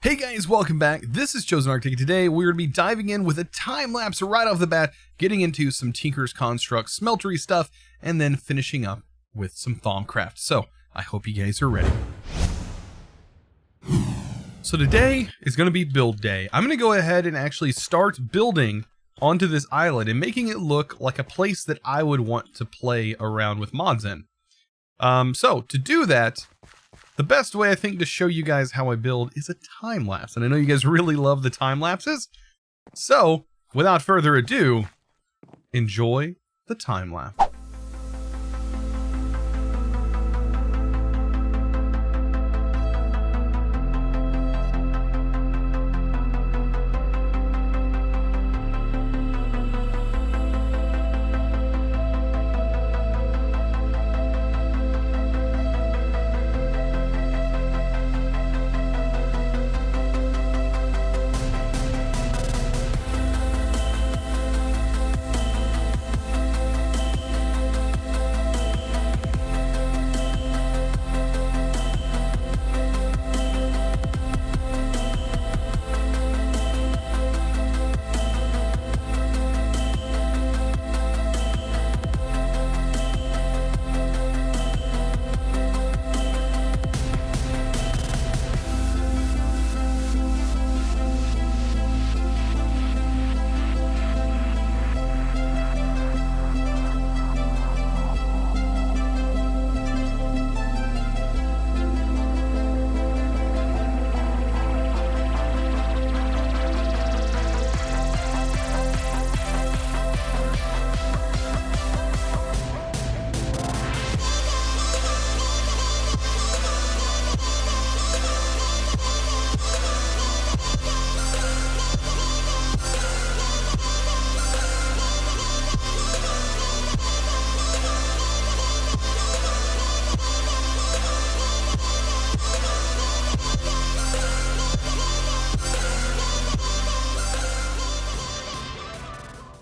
Hey guys, welcome back. This is ChosenArchitect. Today we're going to be diving in with a time lapse right off the bat, getting into some Tinker's Construct, Smeltery stuff, and then finishing up with some Thaumcraft. So I hope you guys are ready. So today is going to be build day. I'm going to go ahead and actually start building onto this island and making it look like a place that I would want to play around with mods in. So to do that, the best way I think to show you guys how I build is a time lapse. And I know you guys really love the time lapses. So without further ado, enjoy the time lapse.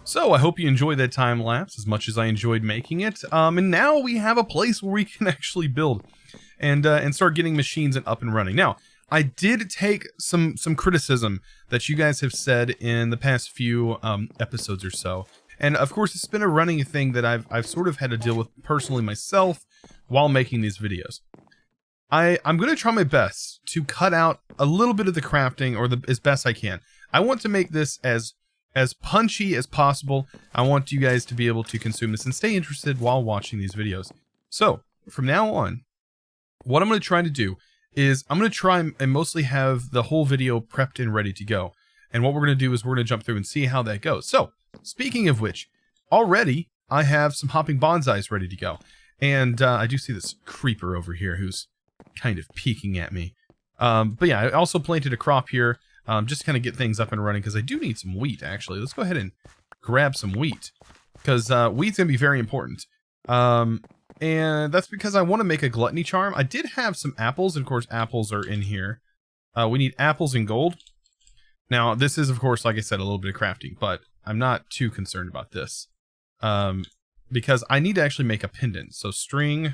So I hope you enjoyed that time lapse as much as I enjoyed making it. And now we have a place where we can actually build and start getting machines up and running. Now, I did take some criticism that you guys have said in the past few episodes or so. And of course, it's been a running thing that I've sort of had to deal with personally myself while making these videos. I'm going to try my best to cut out a little bit of the crafting, or as best I can. I want to make this as punchy as possible. I want you guys to be able to consume this and stay interested while watching these videos. So from now on, what I'm going to try to do is I'm going to try and mostly have the whole video prepped and ready to go. And what we're going to do is we're going to jump through and see how that goes. So speaking of which, already I have some hopping bonsais ready to go. And I do see this creeper over here who's kind of peeking at me. But yeah, I also planted a crop here. Just to kind of get things up and running, because I do need some wheat, actually. Let's go ahead and grab some wheat, because wheat's going to be very important. And that's because I want to make a Gluttony Charm. I did have some apples, and of course apples are in here. We need apples and gold. Now, this is, of course, like I said, a little bit of crafting, but I'm not too concerned about this. Because I need to actually make a pendant. So string...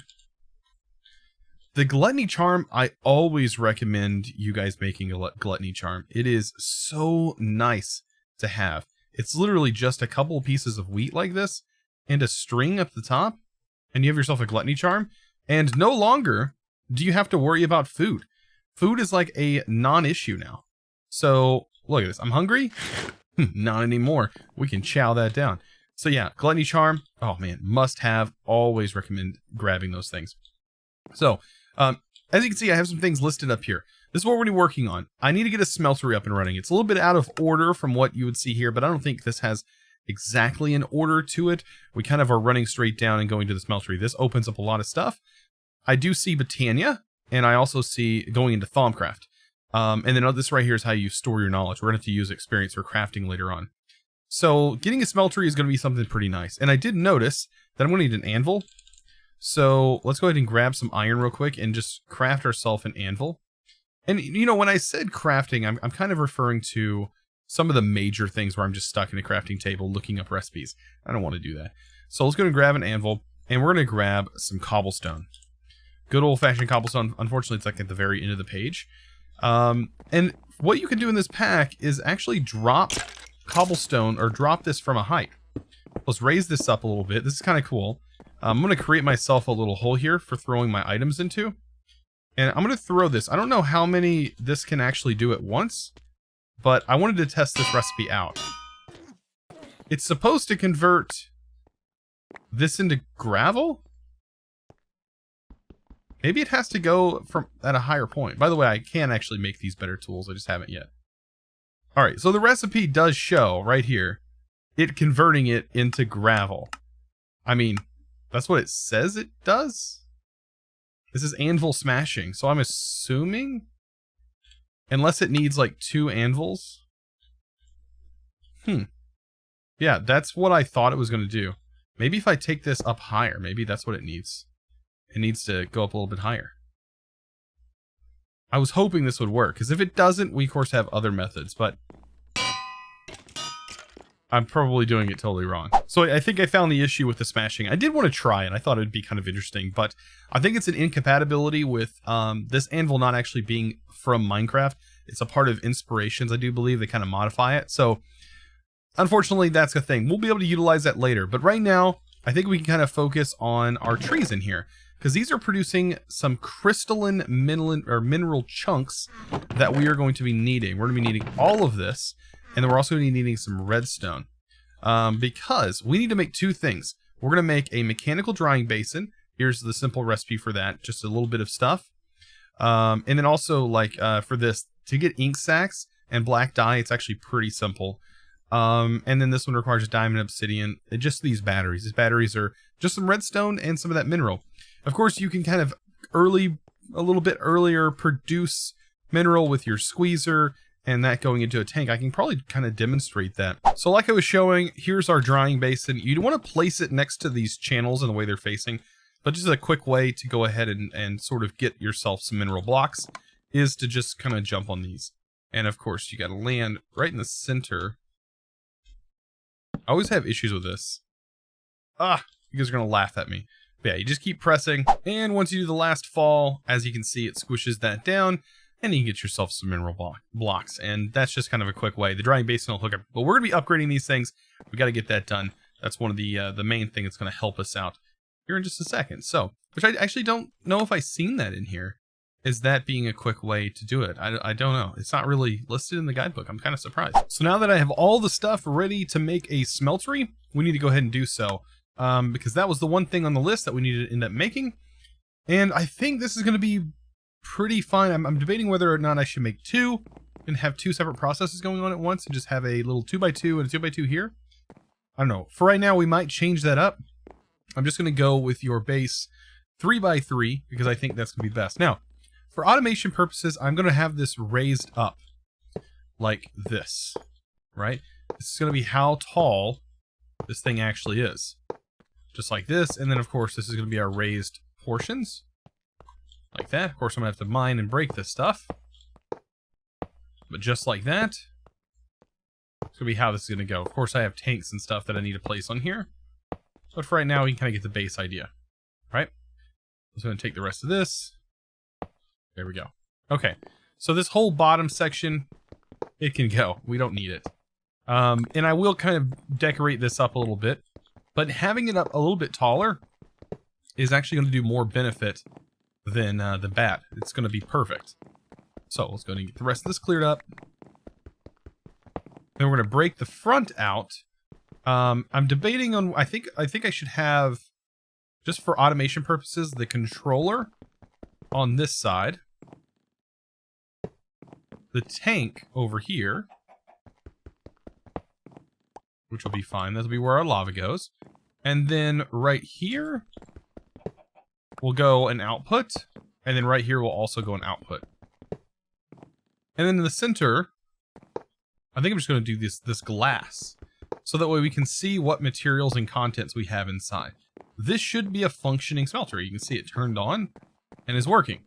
The Gluttony Charm, I always recommend you guys making a Gluttony Charm. It is so nice to have. It's literally just a couple of pieces of wheat like this and a string up the top, and you have yourself a Gluttony Charm. And no longer do you have to worry about food. Food is like a non-issue now. So look at this. I'm hungry? Not anymore. We can chow that down. So yeah, Gluttony Charm. Oh man, must have. Always recommend grabbing those things. So, as you can see, I have some things listed up here. This is what we're going to be working on. I need to get a smeltery up and running. It's a little bit out of order from what you would see here, but I don't think this has exactly an order to it. We kind of are running straight down and going to the smeltery. This opens up a lot of stuff. I do see Botania, and I also see going into Thaumcraft. And then this right here is how you store your knowledge. We're going to have to use experience for crafting later on. So getting a smeltery is going to be something pretty nice. And I did notice that I'm going to need an anvil. So let's go ahead and grab some iron real quick and just craft ourselves an anvil. And, you know, when I said crafting, I'm kind of referring to some of the major things where I'm just stuck in a crafting table looking up recipes. I don't want to do that. So let's go and grab an anvil, and we're going to grab some cobblestone. Good old-fashioned cobblestone. Unfortunately, it's like at the very end of the page. And what you can do in this pack is actually drop cobblestone or drop this from a height. Let's raise this up a little bit. This is kind of cool. I'm going to create myself a little hole here for throwing my items into. And I'm going to throw this. I don't know how many this can actually do at once, but I wanted to test this recipe out. It's supposed to convert this into gravel? Maybe it has to go from at a higher point. By the way, I can actually make these better tools. I just haven't yet. All right, so the recipe does show right here it converting it into gravel. I mean, that's what it says it does. This is anvil smashing, so I'm assuming, unless it needs like 2 anvils. Yeah, that's what I thought it was going to do. Maybe if I take this up higher, maybe that's what it needs. It needs to go up a little bit higher. I was hoping this would work, because if it doesn't, we of course have other methods, but I'm probably doing it totally wrong. So I think I found the issue with the smashing. I did want to try it. I thought it'd be kind of interesting, but I think it's an incompatibility with this anvil not actually being from Minecraft. It's a part of Inspirations, I do believe. They kind of modify it. So unfortunately, that's the thing. We'll be able to utilize that later. But right now, I think we can kind of focus on our trees in here, because these are producing some crystalline mineral chunks that we are going to be needing. We're going to be needing all of this, and then we're also going to be needing some redstone, because we need to make 2 things. We're going to make a mechanical drying basin. Here's the simple recipe for that, just a little bit of stuff. And then also, like, for this, to get ink sacks and black dye, it's actually pretty simple. And then this one requires diamond, obsidian, and just these batteries. These batteries are just some redstone and some of that mineral. Of course, you can kind of a little bit earlier, produce mineral with your squeezer and that going into a tank. I can probably kind of demonstrate that. So like I was showing, here's our drying basin. You want to place it next to these channels and the way they're facing, but just a quick way to go ahead and sort of get yourself some mineral blocks is to just kind of jump on these. And of course, you got to land right in the center. I always have issues with this. You guys are going to laugh at me. But yeah, you just keep pressing, and once you do the last fall, as you can see, it squishes that down, and you can get yourself some mineral blocks. And that's just kind of a quick way. The drying basin will hook up, but we're going to be upgrading these things. We got to get that done. That's one of the main thing that's going to help us out here in just a second. So, which I actually don't know if I've seen that in here. Is that being a quick way to do it? I don't know. It's not really listed in the guidebook. I'm kind of surprised. So now that I have all the stuff ready to make a smeltery, we need to go ahead and do so. Because that was the one thing on the list that we needed to end up making. And I think this is going to be pretty fun. I'm debating whether or not I should make 2 and have 2 separate processes going on at once and just have a little 2x2 and a 2x2 here. I don't know. For right now, we might change that up. I'm just going to go with your base 3x3 because I think that's going to be best. Now, for automation purposes, I'm going to have this raised up like this, right? This is going to be how tall this thing actually is. Just like this, and then of course this is going to be our raised portions. Like that. Of course I'm going to have to mine and break this stuff. But just like that. It's going to be how this is going to go. Of course I have tanks and stuff that I need to place on here. But for right now we can kind of get the base idea. Right? I'm just going to take the rest of this. There we go. Okay. So this whole bottom section, it can go. We don't need it. And I will kind of decorate this up a little bit. But having it up a little bit taller is actually going to do more benefit than bad. It's going to be perfect. So let's go and get the rest of this cleared up. Then we're going to break the front out. I'm debating on, I think I should have, just for automation purposes, the controller on this side. The tank over here. Which will be fine. That'll be where our lava goes. And then right here will go an output. And then right here will also go an output. And then in the center, I think I'm just going to do this glass. So that way we can see what materials and contents we have inside. This should be a functioning smelter. You can see it turned on and is working.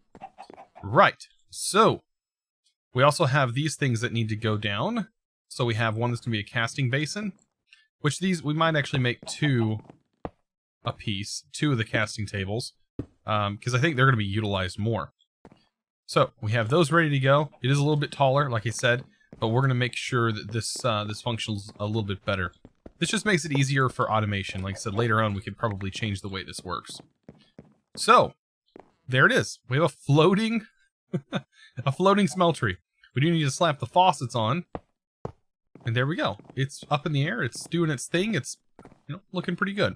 Right. So we also have these things that need to go down. So we have one that's going to be a casting basin. Which these, we might actually make 2 a piece, 2 of the casting tables, because I think they're going to be utilized more. So we have those ready to go. It is a little bit taller, like I said, but we're going to make sure that this this functions a little bit better. This just makes it easier for automation. Like I said, later on we could probably change the way this works. So there it is. We have a floating a floating smeltery. We do need to slap the faucets on. And there we go. It's up in the air. It's doing its thing. It's, you know, looking pretty good.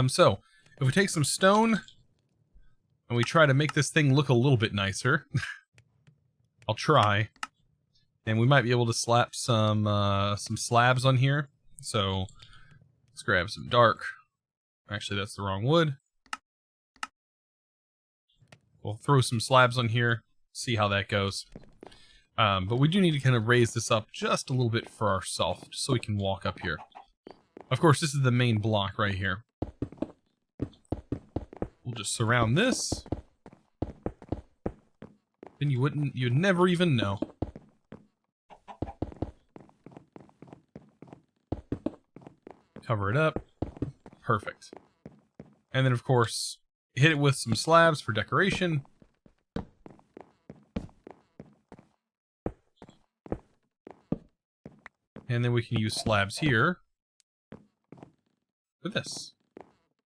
So if we take some stone and we try to make this thing look a little bit nicer, I'll try. And we might be able to slap some slabs on here. So let's grab some dark. Actually, that's the wrong wood. We'll throw some slabs on here, see how that goes. But we do need to kind of raise this up just a little bit for ourselves, so we can walk up here. Of course, this is the main block right here. We'll just surround this. Then you'd never even know. Cover it up. Perfect. And then, of course, hit it with some slabs for decoration. And then we can use slabs here with this.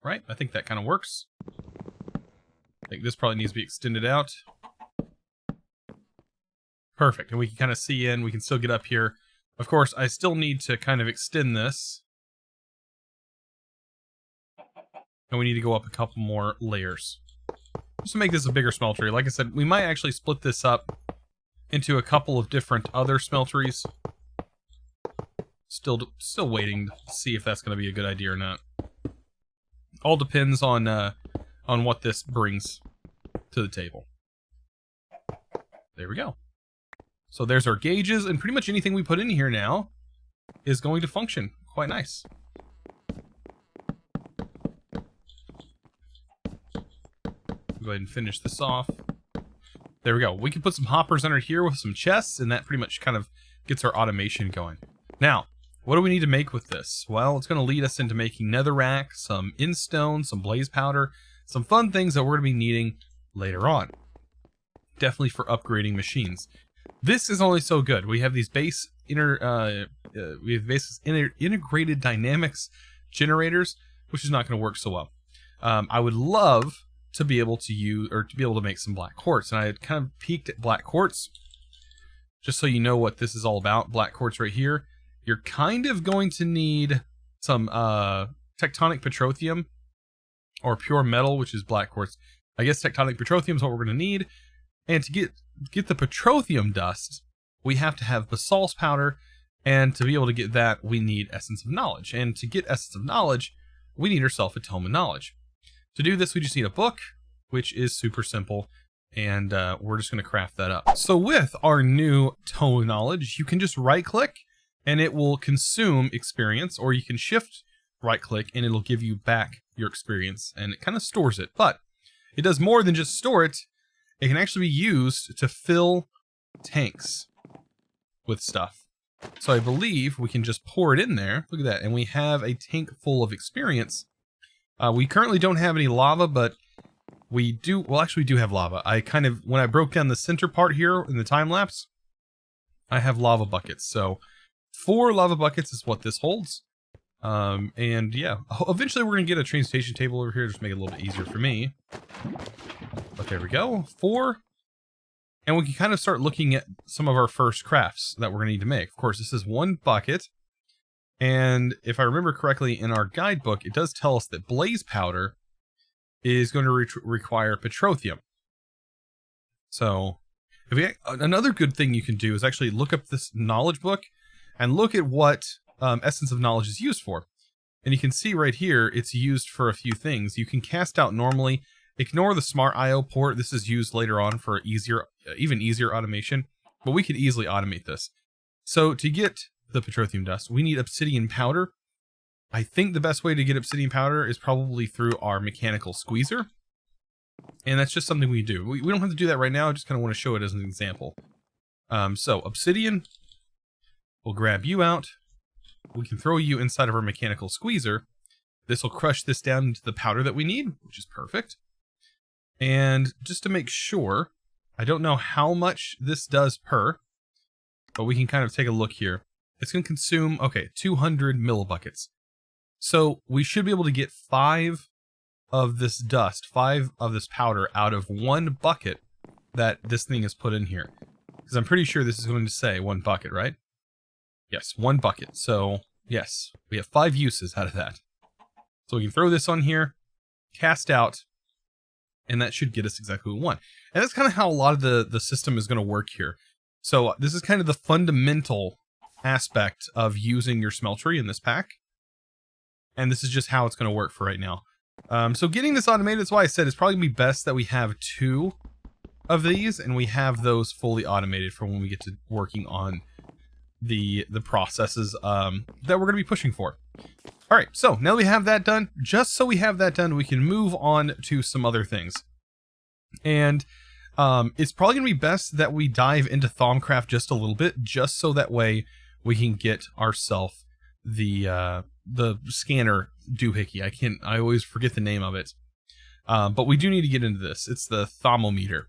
Right? I think that kind of works. I think this probably needs to be extended out. Perfect. And we can kind of see in. We can still get up here. Of course, I still need to kind of extend this. And we need to go up a couple more layers. Just to make this a bigger smeltery. Like I said, we might actually split this up into a couple of different other smelteries. Still waiting to see if that's going to be a good idea or not. All depends on what this brings to the table. There we go. So there's our gauges, and pretty much anything we put in here now is going to function quite nice. Go ahead and finish this off. There we go. We can put some hoppers under here with some chests, and that pretty much kind of gets our automation going. Now, what do we need to make with this? Well, it's going to lead us into making netherrack, some instone, some blaze powder, some fun things that we're going to be needing later on. Definitely for upgrading machines. This is only so good. We have these integrated dynamics generators, which is not going to work so well. I would love to be able to use, or to be able to make some black quartz, and I had kind of peeked at black quartz, just so you know what this is all about. Black quartz right here. You're kind of going to need some tectonic petroleum, or pure metal, which is black quartz. I guess tectonic petroleum is what we're going to need, and to get the petroleum dust, we have to have basalt powder, and to be able to get that, we need essence of knowledge, and to get essence of knowledge, we need ourselves a tome of knowledge. To do this, we just need a book, which is super simple, and we're just going to craft that up. So with our new tome of knowledge, you can just right-click, and it will consume experience, or you can shift right-click, and it'll give you back your experience, and it kind of stores it. But it does more than just store it. It can actually be used to fill tanks with stuff. So I believe we can just pour it in there. Look at that, and we have a tank full of experience. We currently don't have any lava, but we do, well, actually we do have lava. When I broke down the center part here in the time lapse, I have lava buckets. So 4 lava buckets is what this holds. And yeah, eventually we're going to get a train station table over here, just make it a little bit easier for me. But there we go, 4. And we can kind of start looking at some of our first crafts that we're going to need to make. Of course, this is 1 bucket. And if I remember correctly, in our guidebook, it does tell us that blaze powder is going to require petroleum. So, another good thing you can do is actually look up this knowledge book and look at what essence of knowledge is used for. And you can see right here, it's used for a few things. You can cast out normally. Ignore the smart IO port. This is used later on for even easier automation. But we could easily automate this. So to get the petroleum dust, we need obsidian powder. I think the best way to get obsidian powder is probably through our mechanical squeezer. And that's just something we do. We don't have to do that right now. I just kind of want to show it as an example. So obsidian, we'll grab you out. We can throw you inside of our mechanical squeezer. This will crush this down into the powder that we need, which is perfect. And just to make sure, I don't know how much this does per, but we can kind of take a look here. It's going to consume, okay, 200 millibuckets. So we should be able to get 5 of this dust, 5 of this powder out of 1 bucket that this thing is put in here. Because I'm pretty sure this is going to say 1 bucket, right? Yes, 1 bucket. So, yes, we have 5 uses out of that. So we can throw this on here, cast out, and that should get us exactly what we want. And that's kind of how a lot of the system is going to work here. So this is kind of the fundamental aspect of using your Smeltery in this pack. And this is just how it's going to work for right now. So getting this automated, that's why I said it's probably going to be best that we have 2 of these, and we have those fully automated for when we get to working on the processes that we're going to be pushing for. All right, so now that we have that done, just so we have that done, we can move on to some other things. And it's probably going to be best that we dive into Thaumcraft just a little bit, just so that way we can get ourselves the scanner doohickey. I always forget the name of it. But we do need to get into this. It's the thermometer.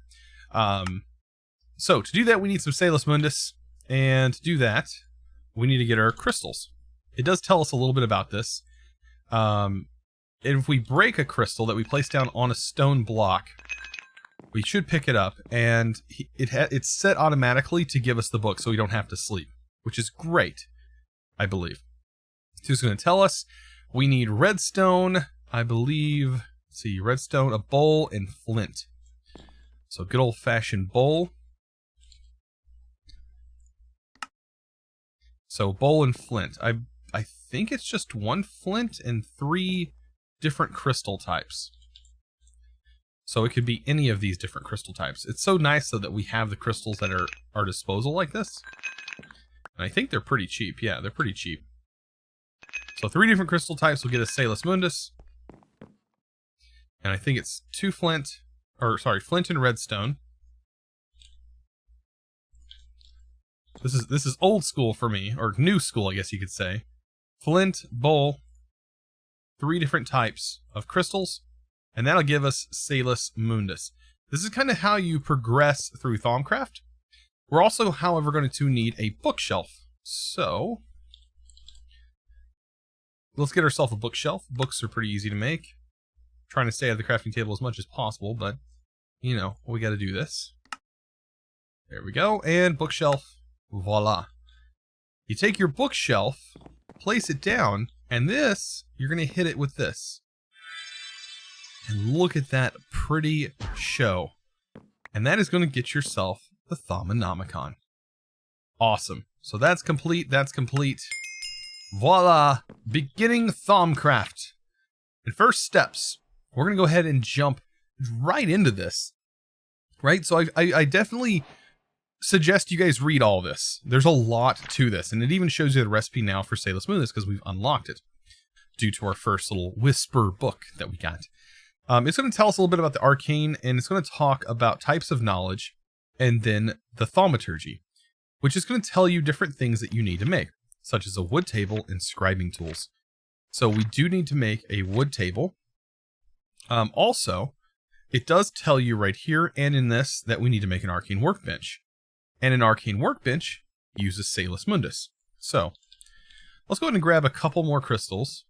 So to do that, we need some Salus Mundus, and to do that, we need to get our crystals. It does tell us a little bit about this. And if we break a crystal that we place down on a stone block, we should pick it up, and it's set automatically to give us the book so we don't have to sleep, which is great, I believe. So it's going to tell us we need redstone, I believe, let's see, redstone, a bowl, and flint. So good old-fashioned bowl. So bowl and flint. I think it's just 1 flint and 3 different crystal types. So it could be any of these different crystal types. It's so nice, though, that we have the crystals that are at our disposal like this. And I think they're pretty cheap. Yeah, they're pretty cheap. So 3 different crystal types will get us Salus Mundus. And I think it's 2 flint, or sorry, flint and redstone. This is old school for me, or new school, I guess you could say. Flint, bowl, 3 different types of crystals, and that'll give us Salus Mundus. This is kind of how you progress through Thaumcraft. We're also, however, going to need a bookshelf. So let's get ourselves a bookshelf. Books are pretty easy to make. Trying to stay at the crafting table as much as possible, but you know, we got to do this. There we go, and bookshelf. Voila. You take your bookshelf, place it down, and this, you're going to hit it with this. And look at that pretty show. And that is going to get yourself the Thaumonomicon. Awesome. So that's complete, that's complete. Voila! Beginning Thaumcraft. And first steps, we're going to go ahead and jump right into this. Right? So I definitely suggest you guys read all this. There's a lot to this, and it even shows you the recipe now for Salus Mundus because we've unlocked it due to our first little whisper book that we got. It's going to tell us a little bit about the arcane, and it's going to talk about types of knowledge, and then the thaumaturgy, which is going to tell you different things that you need to make, such as a wood table and scribing tools. So we do need to make a wood table. Also, it does tell you right here and in this that we need to make an Arcane Workbench. And an Arcane Workbench uses Salus Mundus. So let's go ahead and grab a couple more crystals.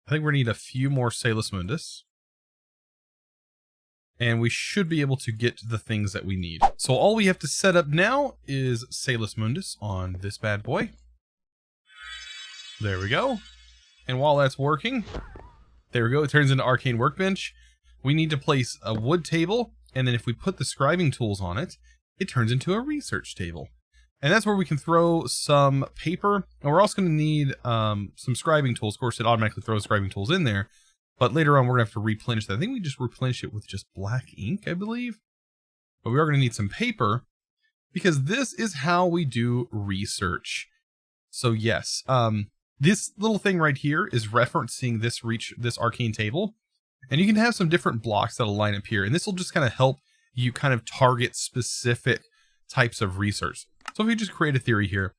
I think we're going to need a few more Salus Mundus. And we should be able to get the things that we need. So all we have to set up now is Salus Mundus on this bad boy. There we go. And while that's working, there we go, it turns into Arcane Workbench. We need to place a wood table, and then if we put the scribing tools on it, it turns into a research table. And that's where we can throw some paper, and we're also going to need some scribing tools. Of course, it automatically throws scribing tools in there, but later on we're going to have to replenish that. I think we just replenish it with just black ink, I believe. But we are going to need some paper, because this is how we do research. So yes, this little thing right here is referencing this arcane table, and you can have some different blocks that'll line up here, and this will just kind of help you kind of target specific types of research. So if you just create a theory here,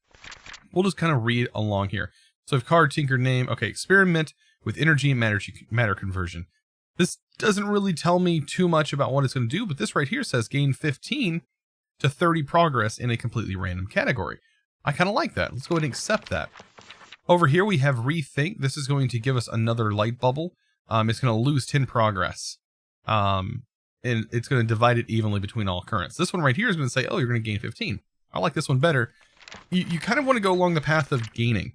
we'll just kind of read along here. So if card, tinker, name, okay, experiment with energy and matter conversion. This doesn't really tell me too much about what it's going to do, but this right here says gain 15 to 30 progress in a completely random category. I kind of like that. Let's go ahead and accept that. Over here we have rethink. This is going to give us another light bubble. It's going to lose 10 progress. And it's going to divide it evenly between all currents. This one right here is going to say, oh, you're going to gain 15. I like this one better. You kind of want to go along the path of gaining.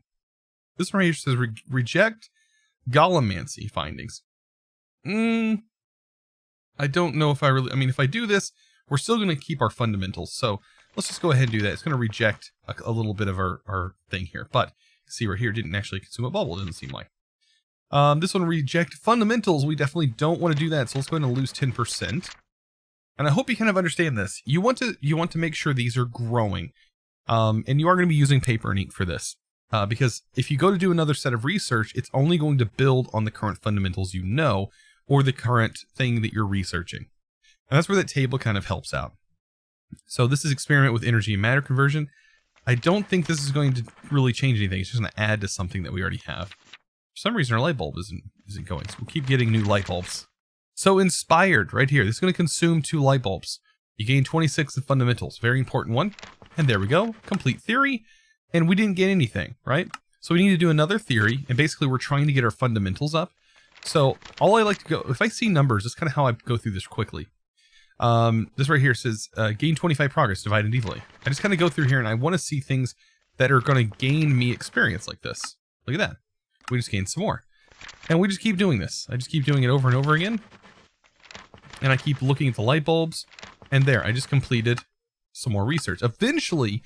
This one right here says reject Golemancy findings. I don't know if I really, I mean, if I do this, we're still going to keep our fundamentals. So let's just go ahead and do that. It's going to reject a little bit of our thing here. But see right here, didn't actually consume a bubble, it doesn't seem like. This one, reject fundamentals. We definitely don't want to do that. So let's go ahead and lose 10%. And I hope you kind of understand this. You want to make sure these are growing. And you are going to be using paper and ink for this. Because if you go to do another set of research, it's only going to build on the current fundamentals you know, or the current thing that you're researching. And that's where that table kind of helps out. So this is experiment with energy and matter conversion. I don't think this is going to really change anything. It's just going to add to something that we already have. For some reason, our light bulb isn't going, so we'll keep getting new light bulbs. So inspired, right here. This is going to consume 2 light bulbs. You gain 26 in fundamentals. Very important one. And there we go. Complete theory. And we didn't get anything, right? So we need to do another theory. And basically, we're trying to get our fundamentals up. So all I like to go, if I see numbers, that's kind of how I go through this quickly. This right here says gain 25 progress, divided evenly. I just kind of go through here and I want to see things that are going to gain me experience like this. Look at that. We just gained some more. And we just keep doing this. I just keep doing it over and over again. And I keep looking at the light bulbs. And there, I just completed some more research. Eventually,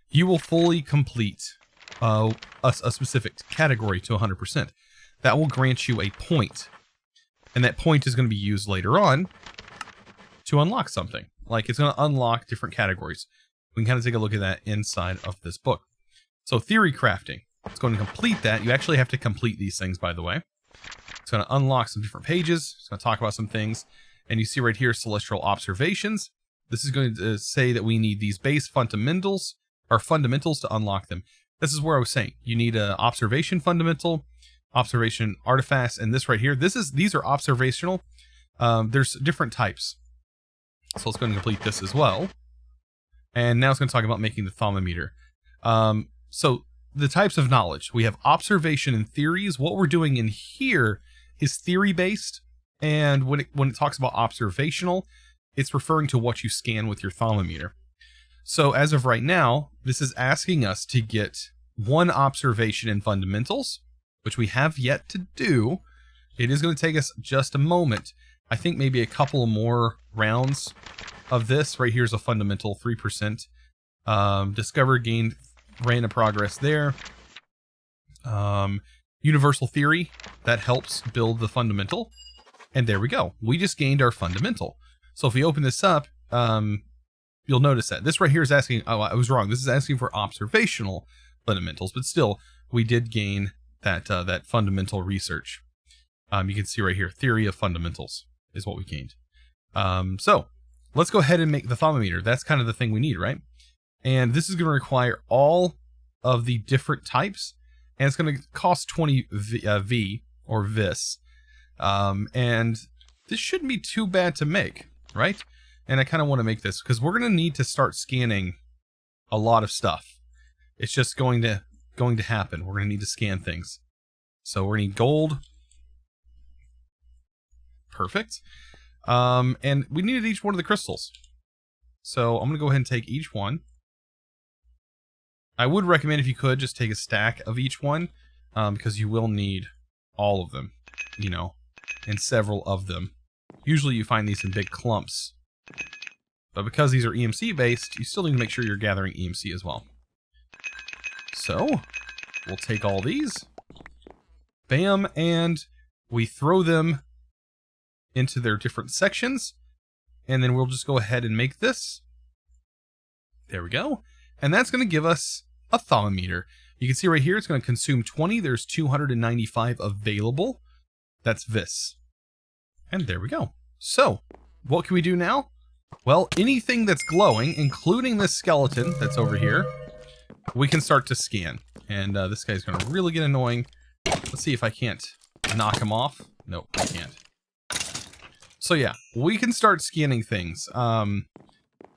you will fully complete a specific category to 100%. That will grant you a point. And that point is going to be used later on to unlock something. Like, it's going to unlock different categories. We can kind of take a look at that inside of this book. So, theory crafting. It's going to complete that. You actually have to complete these things, by the way. It's going to unlock some different pages. It's going to talk about some things. And you see right here, celestial observations. This is going to say that we need these base fundamentals, or fundamentals, to unlock them. This is where I was saying. You need an observation fundamental, observation artifacts, and this right here. These are observational. There's different types. So let's go ahead and complete this as well. And now it's going to talk about making the thermometer. So the types of knowledge. We have observation and theories. What we're doing in here is theory-based. And when it talks about observational, it's referring to what you scan with your thermometer. So as of right now, this is asking us to get 1 observation in fundamentals, which we have yet to do. It is going to take us just a moment. I think maybe a couple more rounds of this. Right here's a fundamental, 3%. Discover, gained random progress there. Universal theory, that helps build the fundamental. And there we go. We just gained our fundamental. So if we open this up, you'll notice that this right here is asking, oh, I was wrong. This is asking for observational fundamentals, but still, we did gain that that fundamental research. You can see right here, theory of fundamentals is what we gained. So let's go ahead and make the thermometer. That's kind of the thing we need, right? And this is going to require all of the different types, and it's going to cost 20 V or vis. And this shouldn't be too bad to make, right? And I kind of want to make this because we're going to need to start scanning a lot of stuff. It's just going to happen. We're going to need to scan things. So we're going to need gold. Perfect. And we needed each one of the crystals. So I'm going to go ahead and take each one. I would recommend, if you could, just take a stack of each one, because you will need all of them, you know, and several of them. Usually you find these in big clumps. But because these are EMC based, you still need to make sure you're gathering EMC as well. So, we'll take all these. Bam, and we throw them into their different sections. And then we'll just go ahead and make this. There we go. And that's going to give us a thermometer. You can see right here, it's going to consume 20. There's 295 available. That's this. And there we go. So, what can we do now? Well, anything that's glowing, including this skeleton that's over here, we can start to scan. And this guy's going to really get annoying. Let's see if I can't knock him off. Nope, I can't. So yeah, we can start scanning things.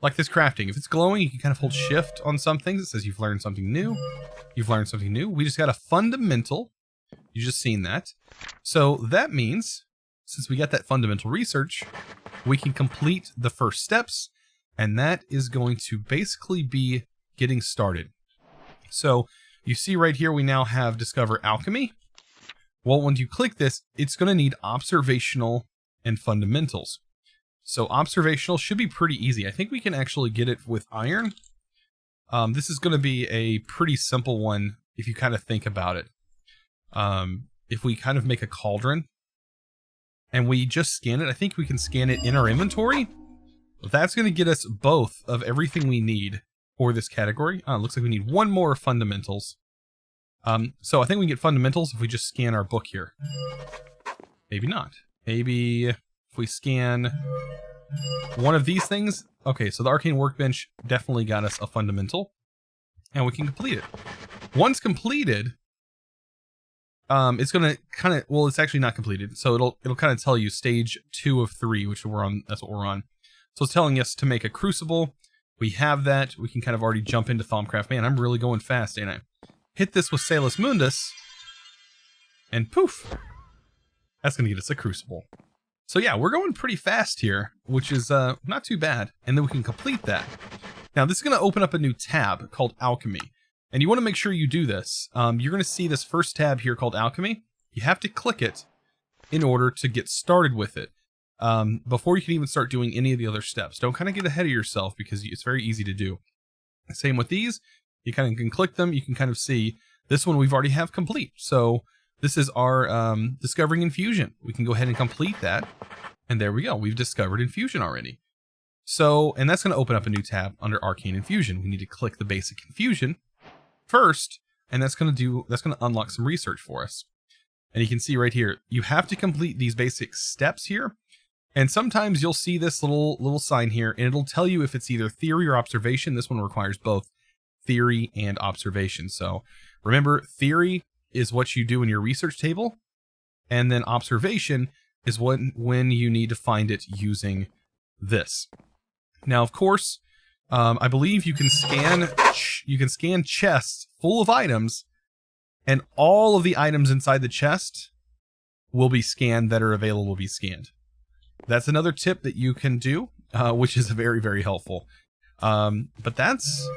like this crafting. If it's glowing, you can kind of hold shift on some things. It says you've learned something new. You've learned something new. We just got a fundamental. You just seen that. So that means, since we got that fundamental research, we can complete the first steps, and that is going to basically be getting started. So you see right here, we now have Discover Alchemy. Well, when you click this, it's going to need observational and fundamentals. So observational should be pretty easy. I think we can actually get it with iron. This is going to be a pretty simple one if you kind of think about it. If we kind of make a cauldron and we just scan it, I think we can scan it in our inventory. That's going to get us both of everything we need for this category. Looks like we need one more fundamentals. So I think we can get fundamentals if we just scan our book here. Maybe not. Maybe if we scan one of these things. Okay, so the Arcane Workbench definitely got us a fundamental, and we can complete it. Once completed, it's gonna kind of, well, it's actually not completed, so it'll kind of tell you stage 2 of 3, which we're on. That's what we're on. So it's telling us to make a Crucible. We have that. We can kind of already jump into Thaumcraft. Man, I'm really going fast, ain't I? Hit this with Salus Mundus, and poof, that's gonna get us a Crucible. So yeah, we're going pretty fast here, which is not too bad. And then we can complete that. Now this is going to open up a new tab called Alchemy. And you want to make sure you do this. You're going to see this first tab here called Alchemy. You have to click it in order to get started with it. Before you can even start doing any of the other steps. Don't kind of get ahead of yourself because it's very easy to do. Same with these. You kind of can click them. You can kind of see this one we've already have complete. So this is our Discovering Infusion. We can go ahead and complete that. And there we go. We've discovered Infusion already. So, and that's going to open up a new tab under Arcane Infusion. We need to click the basic Infusion first, and that's going to unlock some research for us. And you can see right here, you have to complete these basic steps here. And sometimes you'll see this little sign here, and it'll tell you if it's either theory or observation. This one requires both theory and observation. So remember, theory is what you do in your research table, and then observation is when you need to find it using this. Now, of course, I believe you can scan chests full of items, and all of the items inside the chest will be scanned that are available will be scanned. That's another tip that you can do, which is very, very helpful. But that's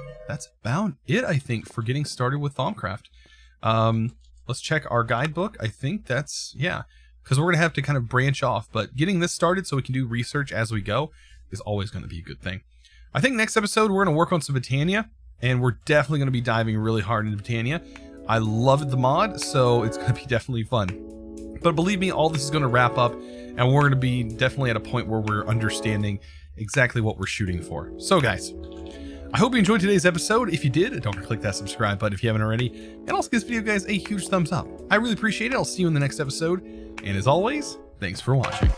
about it, I think, for getting started with Thaumcraft. Let's check our guidebook. I think that's, yeah, because we're going to have to kind of branch off. But getting this started so we can do research as we go is always going to be a good thing. I think next episode we're going to work on some Botania, and we're definitely going to be diving really hard into Botania. I love the mod, so it's going to be definitely fun. But believe me, all this is going to wrap up, and we're going to be definitely at a point where we're understanding exactly what we're shooting for. So guys, I hope you enjoyed today's episode. If you did, don't forget to click that subscribe button if you haven't already. And also give this video, guys, a huge thumbs up. I really appreciate it. I'll see you in the next episode. And as always, thanks for watching.